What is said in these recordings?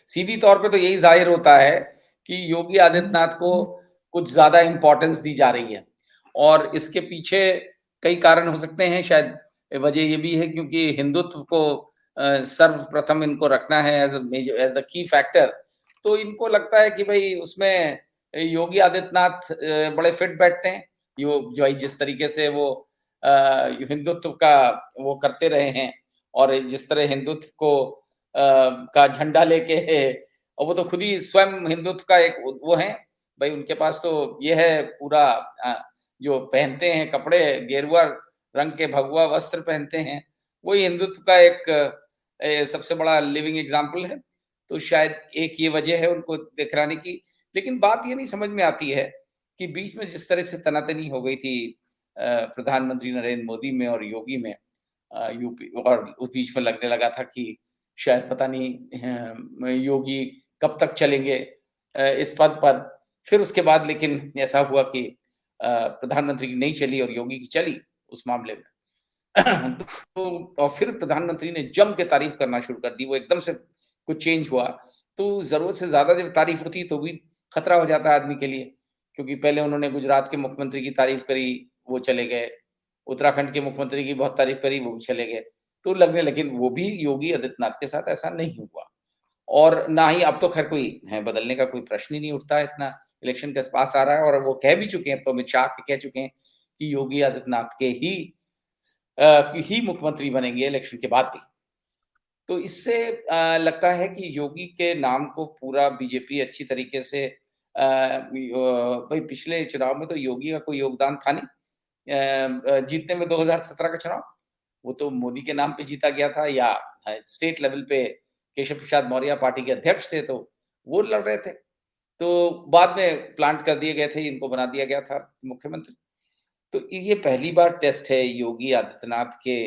सीधी तौर पे तो यही ज़ाहिर होता है कि योगी आदित्यनाथ को कुछ ज़्यादा इम्पोर्टेंस दी जा रही है और इसके पीछे कई कारण हो सकते हैं। शायद वजह ये भी है क्योंकि हिंदुत्व को सर्वप्रथम इनको रखना है एज़ द की फैक्टर। तो इनको लगता है कि भई उसमें योगी आदित्यनाथ बड़े फिट बैठते हैं। यो जो है जिस तरीके से वो हिंदुत्व का वो करते रहे हैं और जिस तरह हिंदुत्व को का झंडा लेके और वो तो खुद ही स्वयं हिंदुत्व का एक वो हैं, भई उनके पास तो ये है पूरा जो पहनते हैं कपड़े गेरुआ रंग के भगवा वस्त्र पहनते हैं, वही हिंदुत्व का एक सबसे बड़ा लिविंग एग्ज़ाम्पल है। तो शायद एक ये वजह है उनको दिखलाने की। लेकिन बात ये नहीं समझ में आती है कि बीच में जिस तरह से तनातनी हो गई थी प्रधानमंत्री नरेंद्र मोदी में और योगी में यूपी और उस बीच में लगने लगा था कि शायद पता नहीं योगी कब तक चलेंगे इस पद पर। फिर उसके बाद लेकिन ऐसा हुआ कि प्रधानमंत्री की नहीं चली और योगी की चली उस मामले में। तो और फिर प्रधानमंत्री ने जम के तारीफ़ करना शुरू कर दी, वो एकदम से कुछ चेंज हुआ, तो ज़रूरत से ज़्यादा जब तारीफ़ होती है तो भी खतरा हो जाता है आदमी के लिए, क्योंकि पहले उन्होंने गुजरात के मुख्यमंत्री की तारीफ़ करी, वो चले गए, उत्तराखंड के मुख्यमंत्री की बहुत तारीफ़ करी, वो भी चले गए, तो लगने लेकिन वो भी योगी आदित्यनाथ के साथ ऐसा नहीं हुआ और ना ही अब तो ख़ैर कोई है बदलने का कोई प्रश्न ही नहीं उठता है इतना इलेक्शन के पास आ रहा है और वो कह भी चुके हैं, तो अमित शाह कह चुके हैं कि योगी आदित्यनाथ के ही मुख्यमंत्री बनेंगे इलेक्शन के बाद भी। तो इससे लगता है कि योगी के नाम को पूरा बीजेपी अच्छी तरीके से भई पिछले चुनाव में तो योगी का कोई योगदान था नहीं जीतने में 2017 का चुनाव। वो तो मोदी के नाम पे जीता गया था या स्टेट लेवल पे केशव प्रसाद मौर्य पार्टी के अध्यक्ष थे, तो वो लड़ रहे थे। तो बाद में प्लांट कर दिए गए थे, इनको बना दिया गया था मुख्यमंत्री। तो ये पहली बार टेस्ट है योगी आदित्यनाथ के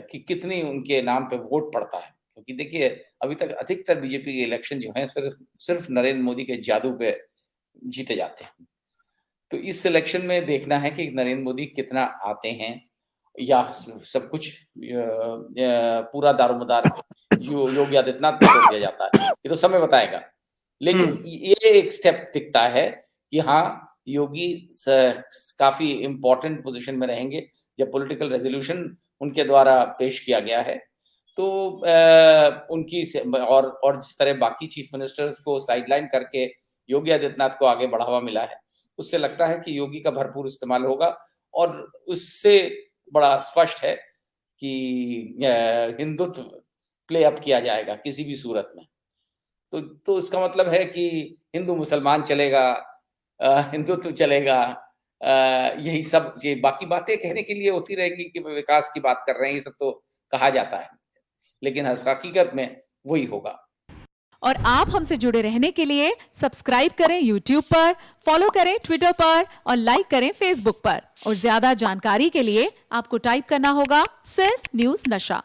कि कितनी उनके नाम पे वोट पड़ता है। क्योंकि देखिए, अभी तक अधिकतर बीजेपी के इलेक्शन जो हैं सिर्फ़ सिर्फ़ नरेंद्र मोदी के जादू पे जीते जाते हैं। तो इस इलेक्शन में देखना है कि नरेंद्र मोदी कितना आते हैं या सब कुछ पूरा दारोमदार योगी आदित्यनाथ पे छोड़ दिया जाता है। ये तो समय बताएगा। लेकिन ये एक स्टेप दिखता है कि हाँ, योगी काफ़ी इम्पोर्टेंट पोज़ीशन में रहेंगे जब पॉलिटिकल रेज़ोल्यूशन उनके द्वारा पेश किया गया है। तो उनकी से और जिस तरह बाकी चीफ मिनिस्टर्स को साइडलाइन करके योगी आदित्यनाथ को आगे बढ़ावा मिला है, उससे लगता है कि योगी का भरपूर इस्तेमाल होगा और उससे बड़ा स्पष्ट है कि हिंदुत्व प्ले अप किया जाएगा किसी भी सूरत में। तो इसका मतलब है कि हिंदू-मुसलमान चलेगा हिंदुत्व चलेगा यही सब ये बाकी बातें कहने के लिए होती रहेंगी कि विकास की बात कर रहे हैं, ये सब तो कहा जाता है। लेकिन हकीकत में वही होगा। और आप हमसे जुड़े रहने के लिए सब्सक्राइब करें YouTube पर, फॉलो करें Twitter पर और लाइक करें Facebook पर। और ज्यादा जानकारी के लिए आपको टाइप करना होगा सिर्फ न्यूज़ नशा।